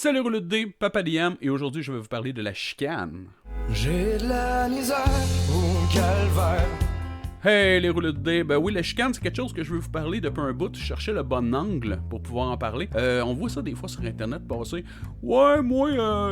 Salut rouleau de dés, Papa DM, et aujourd'hui je vais vous parler de la chicane. J'ai de la misère au calvaire. Hey les rouleaux de dés, ben oui, la chicane c'est quelque chose que je veux vous parler depuis un bout. Je cherchais le bon angle pour pouvoir en parler. On voit ça des fois sur internet passer. Ouais, moi,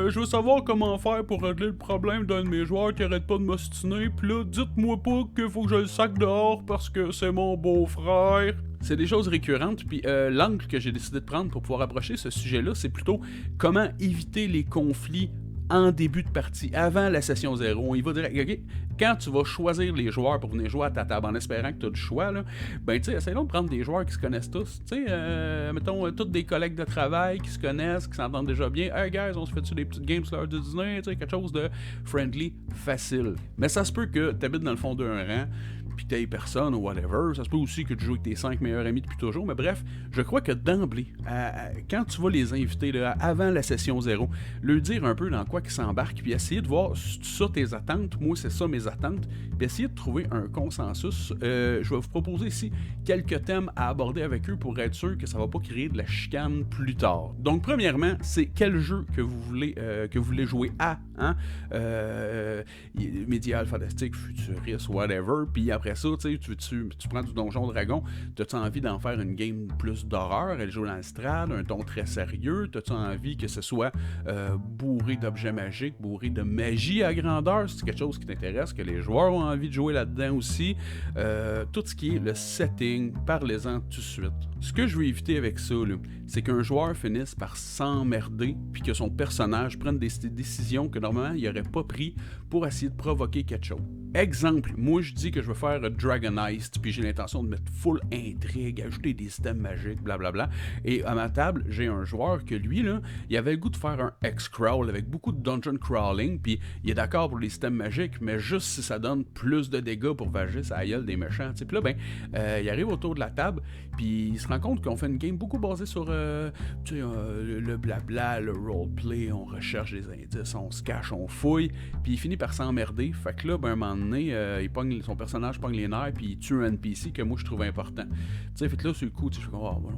je veux savoir comment faire pour régler le problème d'un de mes joueurs qui arrête pas de m'ostiner. Pis là, dites-moi pas qu'il faut que je le sac dehors parce que c'est mon beau-frère. C'est des choses récurrentes, puis l'angle que j'ai décidé de prendre pour pouvoir approcher ce sujet-là, c'est plutôt comment éviter les conflits en début de partie, avant la session 0. On y va direct. Okay? Quand tu vas choisir les joueurs pour venir jouer à ta table en espérant que tu as du choix, là, ben tu sais, essayons de prendre des joueurs qui se connaissent tous. Tu sais, mettons, tous des collègues de travail qui se connaissent, qui s'entendent déjà bien. Hey guys, on se fait-tu des petites games sur l'heure de dîner, tu sais, quelque chose de friendly, facile. Mais ça se peut que tu habites dans le fond d'un rang, puis t'aies personne ou whatever. Ça se peut aussi que tu joues avec tes 5 meilleurs amis depuis toujours. Mais bref, je crois que d'emblée, quand tu vas les inviter là, avant la session 0, leur dire un peu dans quoi qu'ils s'embarquent, puis essayer de voir ça tes attentes, moi c'est ça mes attentes, puis essayer de trouver un consensus. Je vais vous proposer ici quelques thèmes à aborder avec eux pour être sûr que ça va pas créer de la chicane plus tard. Donc premièrement, c'est quel jeu que vous voulez jouer à, hein? Médiéval, fantastique, futuriste, whatever, puis après ça, tu prends du Donjon Dragon, t'as-tu envie d'en faire une game plus d'horreur, elle joue dans le strad, un ton très sérieux, t'as-tu envie que ce soit bourré d'objets magiques, bourré de magie à grandeur, c'est quelque chose qui t'intéresse, que les joueurs ont envie de jouer là-dedans aussi, tout ce qui est le setting, parlez-en tout de suite. Ce que je veux éviter avec ça, là, c'est qu'un joueur finisse par s'emmerder, puis que son personnage prenne des décisions que normalement il n'aurait pas pris pour essayer de provoquer quelque chose. Exemple, moi je dis que je veux faire Dragon Heist, puis j'ai l'intention de mettre full intrigue, ajouter des systèmes magiques, blablabla. Et à ma table, j'ai un joueur que lui, là, il avait le goût de faire un X-Crawl avec beaucoup de dungeon crawling, puis il est d'accord pour les systèmes magiques, mais juste si ça donne plus de dégâts pour vager sa gueule des méchants. Puis là, ben, il arrive autour de la table, puis il se rend compte qu'on fait une game beaucoup basée sur le blabla, le roleplay, on recherche des indices, on se cache, on fouille, puis il finit par s'emmerder. Fait que là, ben, un moment donné, son personnage pogne les nerfs, puis il tue un NPC que moi je trouve important. Tu sais, fait que là, c'est le coup, je suis comme, oh, bon,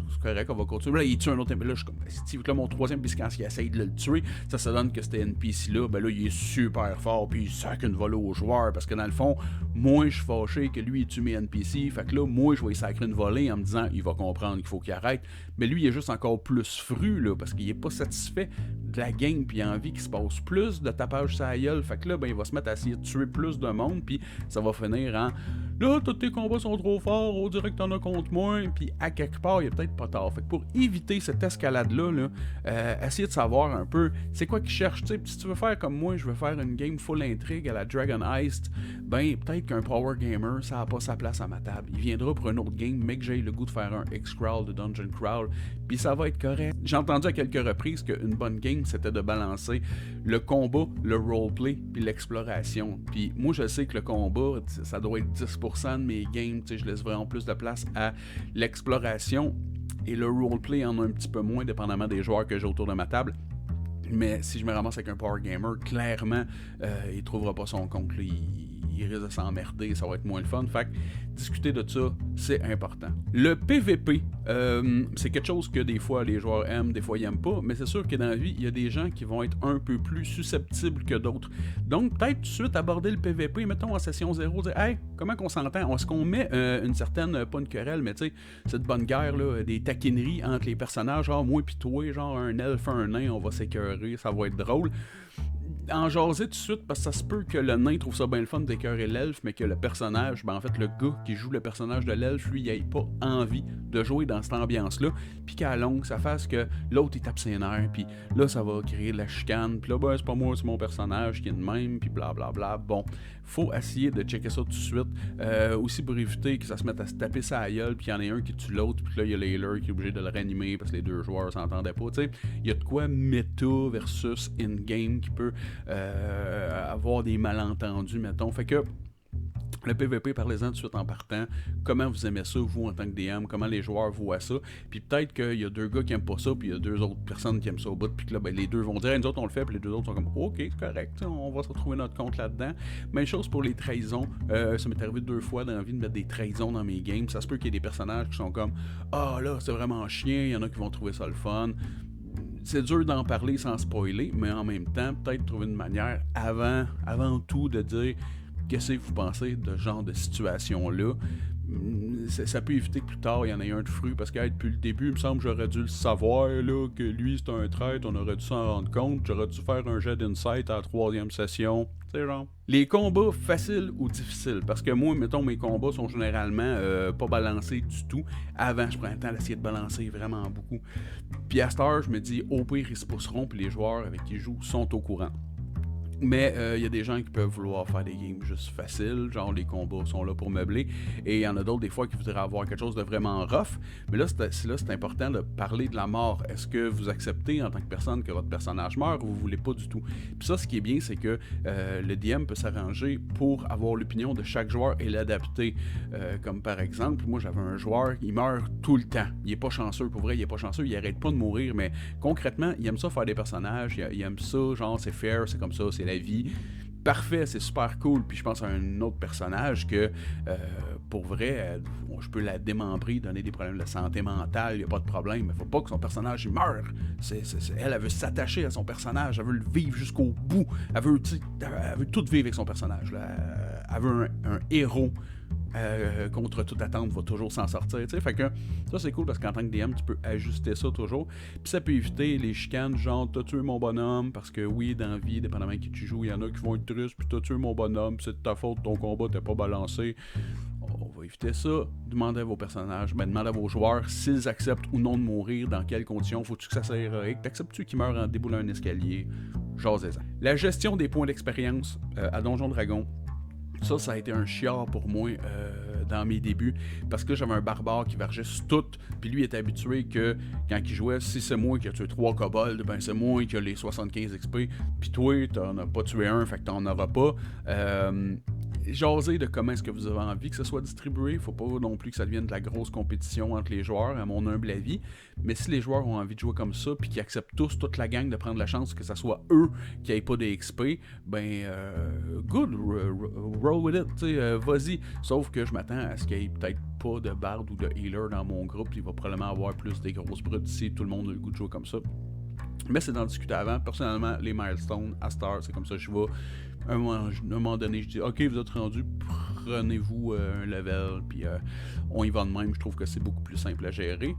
c'est correct, on va continuer. Là, il tue un autre NPC. Là, je suis comme, si là, mon troisième NPC, quand il essaye de le tuer, ça donne que cet NPC-là, ben là, il est super fort, puis il sac une volée au joueur, parce que dans le fond, moi, je suis fâché que lui, il tue mes NPC. Fait que là, moi, je vais lui sacrer une volée en me disant, il va comprendre qu'il faut qu'il arrête. Mais lui, il est juste encore plus fru, là, parce qu'il est pas satisfait de la game, puis il a envie qu'il se passe plus de tapage sur la gueule. Fait que là, ben, il va se mettre à essayer de tuer plus de monde, puis ça va finir en là, tous tes combats sont trop forts, on dirait que t'en as contre moi, puis à quelque part, il y a peut-être pas tard. Fait que pour éviter cette escalade-là, essayez de savoir un peu c'est quoi qu'ils cherchent. T'sais, si tu veux faire comme moi, je veux faire une game full intrigue à la Dragon Heist, ben peut-être qu'un Power Gamer, ça n'a pas sa place à ma table. Il viendra pour un autre game, mais que j'ai le goût de faire un X-Crawl, de Dungeon Crawl, puis ça va être correct. J'ai entendu à quelques reprises qu'une bonne game, c'était de balancer le combat, le roleplay, puis l'exploration. Puis moi, je sais que le combat, ça doit être 10% de mes games, je laisse vraiment plus de place à l'exploration, et le roleplay en a un petit peu moins, dépendamment des joueurs que j'ai autour de ma table. Mais si je me ramasse avec un Power Gamer, clairement, il trouvera pas son compte, là, il risque de s'emmerder, ça va être moins le fun. Fait que discuter de ça, c'est important. Le PVP, c'est quelque chose que des fois les joueurs aiment, des fois ils aiment pas, mais c'est sûr que dans la vie, il y a des gens qui vont être un peu plus susceptibles que d'autres. Donc peut-être tout de suite aborder le PVP, mettons en session 0, dire hey, comment qu'on s'entend? Est-ce qu'on met une certaine, pas une querelle, mais tu sais, cette bonne guerre, là, des taquineries entre les personnages, genre moi pis toi, genre un elfe, un nain, on va s'écœurer, ça va être drôle. En jaser tout de suite, parce que ça se peut que le nain trouve ça bien le fun d'écœurer l'elfe, mais que le personnage, ben en fait le gars qui joue le personnage de l'elfe, lui, il ait pas envie de jouer dans cette ambiance-là, puis qu'à longue, ça fasse que l'autre il tape ses nerfs, puis là ça va créer de la chicane, puis là ben c'est pas moi, c'est mon personnage qui est de même, puis blablabla. Bon, faut essayer de checker ça tout de suite, aussi pour éviter que ça se mette à se taper sa gueule, puis il y en a un qui tue l'autre, puis là il y a l'ailer qui est obligé de le réanimer parce que les deux joueurs s'entendaient pas, tu sais. Il y a de quoi méta versus in-game qui peut avoir des malentendus, mettons. Fait que le PVP, parlez-en tout de suite en partant. Comment vous aimez ça, vous, en tant que DM? Comment les joueurs voient ça? Puis peut-être qu'il y a deux gars qui aiment pas ça, puis il y a deux autres personnes qui aiment ça au bout, puis que là, ben, les deux vont dire, nous autres, on le fait, puis les deux autres sont comme, OK, c'est correct, on va se retrouver notre compte là-dedans. Même chose pour les trahisons. Ça m'est arrivé 2 fois d'envie de mettre des trahisons dans mes games. Ça se peut qu'il y ait des personnages qui sont comme, ah là, c'est vraiment chien, il y en a qui vont trouver ça le fun. c'est dur d'en parler sans spoiler, mais en même temps, peut-être trouver une manière avant tout de dire qu'est-ce que vous pensez de ce genre de situation-là. Ça peut éviter que plus tard il y en ait un de fruit parce que depuis le début, il me semble que j'aurais dû le savoir là, que lui c'est un traître, on aurait dû s'en rendre compte, j'aurais dû faire un jet d'insight à la 3e session. C'est genre. Les combats faciles ou difficiles, parce que moi, mettons, mes combats sont généralement pas balancés du tout. Avant, je prends le temps d'essayer de balancer vraiment beaucoup. Puis à cette heure, je me dis, au pire, ils se pousseront, puis les joueurs avec qui ils jouent sont au courant. Mais il y a des gens qui peuvent vouloir faire des games juste faciles, genre les combats sont là pour meubler, et il y en a d'autres des fois qui voudraient avoir quelque chose de vraiment rough. Mais là, c'est important de parler de la mort. Est-ce que vous acceptez en tant que personne que votre personnage meurt ou vous voulez pas du tout? Puis ça, ce qui est bien, c'est que le DM peut s'arranger pour avoir l'opinion de chaque joueur et l'adapter. Comme par exemple, moi j'avais un joueur, il meurt tout le temps. Il est pas chanceux, pour vrai, il est pas chanceux, il arrête pas de mourir, mais concrètement, il aime ça faire des personnages, il aime ça, genre c'est fair, c'est comme ça, c'est la vie. Parfait, c'est super cool. Puis je pense à un autre personnage que, pour vrai, je peux la démembrer, donner des problèmes de santé mentale, il n'y a pas de problème. Mais faut pas que son personnage il meure. Elle veut s'attacher à son personnage, elle veut le vivre jusqu'au bout. Elle veut tout vivre avec son personnage. Là. Elle veut un héros. Contre toute attente, va toujours s'en sortir. T'sais. Fait que ça, c'est cool parce qu'en tant que DM, tu peux ajuster ça toujours. Puis ça peut éviter les chicanes, genre t'as tué mon bonhomme, parce que oui, dans la vie, dépendamment de qui tu joues, il y en a qui vont être tristes, puis t'as tué mon bonhomme, c'est de ta faute, ton combat t'es pas balancé. On va éviter ça. Demandez à vos personnages, demandez à vos joueurs s'ils acceptent ou non de mourir, dans quelles conditions, faut-tu que ça soit héroïque, t'acceptes-tu qu'ils meurent en déboulant un escalier, jasez-en. La gestion des points d'expérience à Donjon Dragon. Ça a été un chiard pour moi dans mes débuts, parce que j'avais un barbare qui vergeait sur tout, puis lui était habitué que quand il jouait, si c'est moi qui ai tué 3 kobolds, ben c'est moi qui ai les 75 XP, puis toi, t'en as pas tué un, fait que t'en auras pas. Jaser de comment est-ce que vous avez envie que ce soit distribué, faut pas non plus que ça devienne de la grosse compétition entre les joueurs, à mon humble avis, mais si les joueurs ont envie de jouer comme ça, puis qu'ils acceptent tous, toute la gang, de prendre la chance que ça soit eux qui n'aient pas des XP, ben good, roll with it, vas-y, sauf que je m'attends à ce qu'il y ait peut-être pas de bard ou de healer dans mon groupe, il va probablement avoir plus des grosses brutes si tout le monde a le goût de jouer comme ça. Mais c'est d'en discuter avant. Personnellement, les milestones, à Star, c'est comme ça que je vais. À un moment donné, je dis ok, vous êtes rendu, prenez-vous un level, puis on y va de même. Je trouve que c'est beaucoup plus simple à gérer.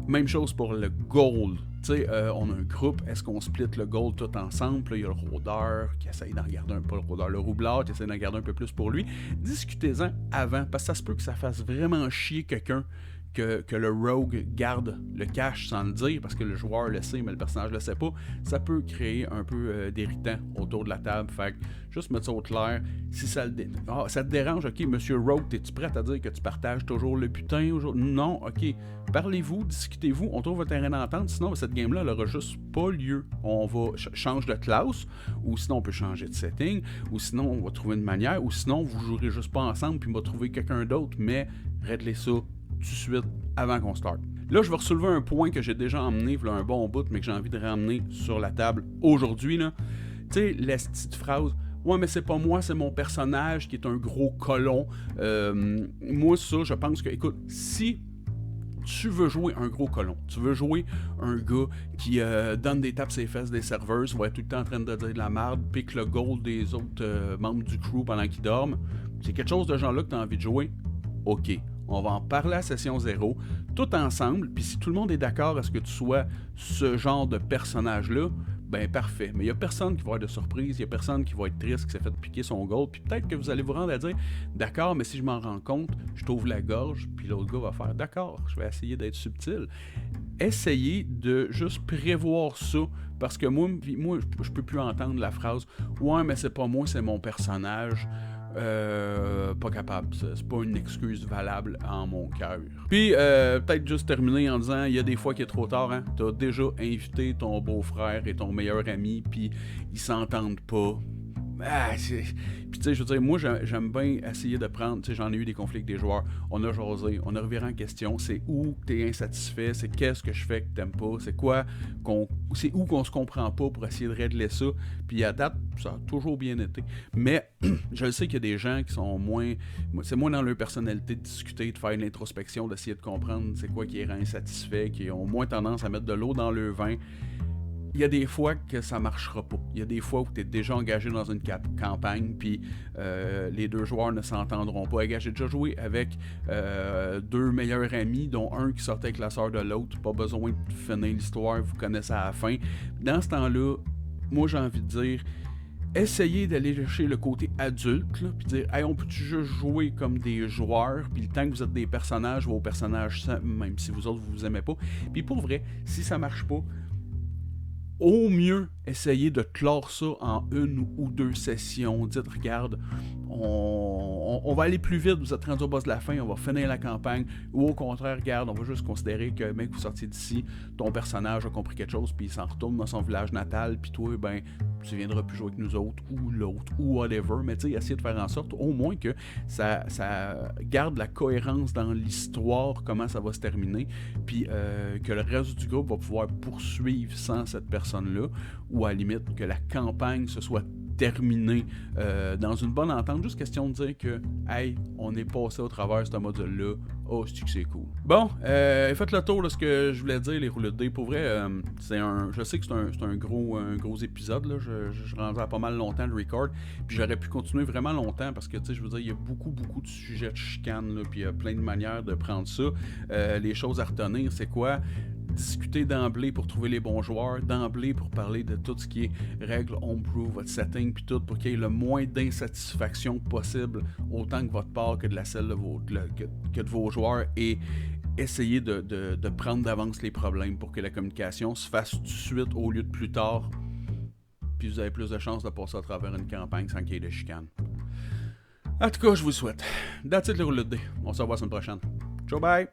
Même chose pour le gold. Tu sais, on a un groupe, est-ce qu'on split le gold tout ensemble? Là, il y a le rôdeur qui essaye d'en garder un peu, le rôdeur, le roublard qui essaye d'en garder un peu plus pour lui. Discutez-en avant, parce que ça se peut que ça fasse vraiment chier quelqu'un. Que le rogue garde le cash sans le dire, parce que le joueur le sait, mais le personnage le sait pas, ça peut créer un peu d'irritant autour de la table. Fait que juste mettre ça au clair. Si ça ça te dérange, ok, monsieur Rogue, es-tu prêt à dire que tu partages toujours le butin aujourd'hui? Non, ok. Parlez-vous, discutez-vous, on trouve un terrain d'entente, sinon cette game-là, elle aura juste pas lieu. On va changer de classe, ou sinon on peut changer de setting, ou sinon on va trouver une manière, ou sinon vous jouerez juste pas ensemble, puis on va trouver quelqu'un d'autre, mais réglez ça tout de suite avant qu'on start. Là, je vais soulever un point que j'ai déjà emmené il y a un bon bout, mais que j'ai envie de ramener sur la table aujourd'hui. Tu sais, la petite phrase « Ouais, mais c'est pas moi, c'est mon personnage qui est un gros colon. » Moi, ça, je pense que, écoute, si tu veux jouer un gros colon, tu veux jouer un gars qui donne des tapes ses fesses des serveurs, va être tout le temps en train de dire de la merde, pique le gold des autres membres du crew pendant qu'ils dorment, c'est quelque chose de genre-là que tu as envie de jouer, ok. On va en parler à session 0, tout ensemble, puis si tout le monde est d'accord à ce que tu sois ce genre de personnage-là, ben parfait. Mais il n'y a personne qui va avoir de surprise, il n'y a personne qui va être triste, qui s'est fait piquer son gold, puis peut-être que vous allez vous rendre à dire « D'accord, mais si je m'en rends compte, je t'ouvre la gorge, puis l'autre gars va faire « D'accord, je vais essayer d'être subtil. » Essayez de juste prévoir ça, parce que moi je peux plus entendre la phrase « Ouais, mais c'est pas moi, c'est mon personnage. » Pas capable, c'est pas une excuse valable en mon cœur. Puis peut-être juste terminer en disant il y a des fois qu'il est trop tard, hein? T'as déjà invité ton beau-frère et ton meilleur ami, puis ils s'entendent pas. Puis tu sais, je veux dire, moi j'aime bien essayer de prendre, tu sais, j'en ai eu des conflits avec des joueurs, on a jasé, on a reviré en question, c'est où t'es insatisfait, c'est qu'est-ce que je fais que t'aimes pas, c'est quoi c'est où qu'on se comprend pas pour essayer de régler ça, puis à date, ça a toujours bien été. Mais je sais qu'il y a des gens qui sont c'est moins dans leur personnalité de discuter, de faire une introspection, d'essayer de comprendre c'est quoi qui est insatisfait, qui ont moins tendance à mettre de l'eau dans leur vin. il y a des fois que ça marchera pas. Il y a des fois où tu es déjà engagé dans une campagne, puis les deux joueurs ne s'entendront pas. J'ai déjà joué avec deux meilleurs amis, dont un qui sortait avec la sœur de l'autre. Pas besoin de finir l'histoire, vous connaissez à la fin. Dans ce temps-là, moi j'ai envie de dire, essayez d'aller chercher le côté adulte, puis dire « Hey, on peut-tu juste jouer comme des joueurs, puis le temps que vous êtes des personnages, vos personnages, même si vous autres, vous aimez pas. » Puis pour vrai, si ça marche pas, au mieux, essayez de clore ça en 1 ou 2 sessions. Dites, regarde, on va aller plus vite, vous êtes rendu au boss de la fin, on va finir la campagne. Ou au contraire, regarde, on va juste considérer que, mec, vous sortiez d'ici, ton personnage a compris quelque chose, puis il s'en retourne dans son village natal, puis toi, ben, tu viendras plus jouer avec nous autres, ou l'autre, ou whatever. Mais tu sais, essayez de faire en sorte, au moins, que ça garde la cohérence dans l'histoire, comment ça va se terminer, puis que le reste du groupe va pouvoir poursuivre sans cette personne-là, ou à la limite que la campagne se soit terminée dans une bonne entente. Juste question de dire que hey, on est passé au travers de ce module-là. Oh, c'est cool. Bon, faites le tour de ce que je voulais dire, les rouleaux de dés. Pour vrai, je sais que c'est un gros épisode. Là. Je rendais à pas mal longtemps le record. Puis j'aurais pu continuer vraiment longtemps parce que, tu sais, je veux dire, il y a beaucoup de sujets de chicane. Là, puis il y a plein de manières de prendre ça. Les choses à retenir, c'est quoi? Discuter d'emblée pour trouver les bons joueurs, d'emblée pour parler de tout ce qui est règles, homebrew, votre setting, puis tout, pour qu'il y ait le moins d'insatisfaction possible, autant que votre part que de la celle de vos joueurs, et essayer de prendre d'avance les problèmes pour que la communication se fasse tout de suite au lieu de plus tard, puis vous avez plus de chances de passer à travers une campagne sans qu'il y ait de chicane. En tout cas, je vous le souhaite. That's it, les rouleaux de dés. On se revoit la semaine prochaine. Ciao, bye!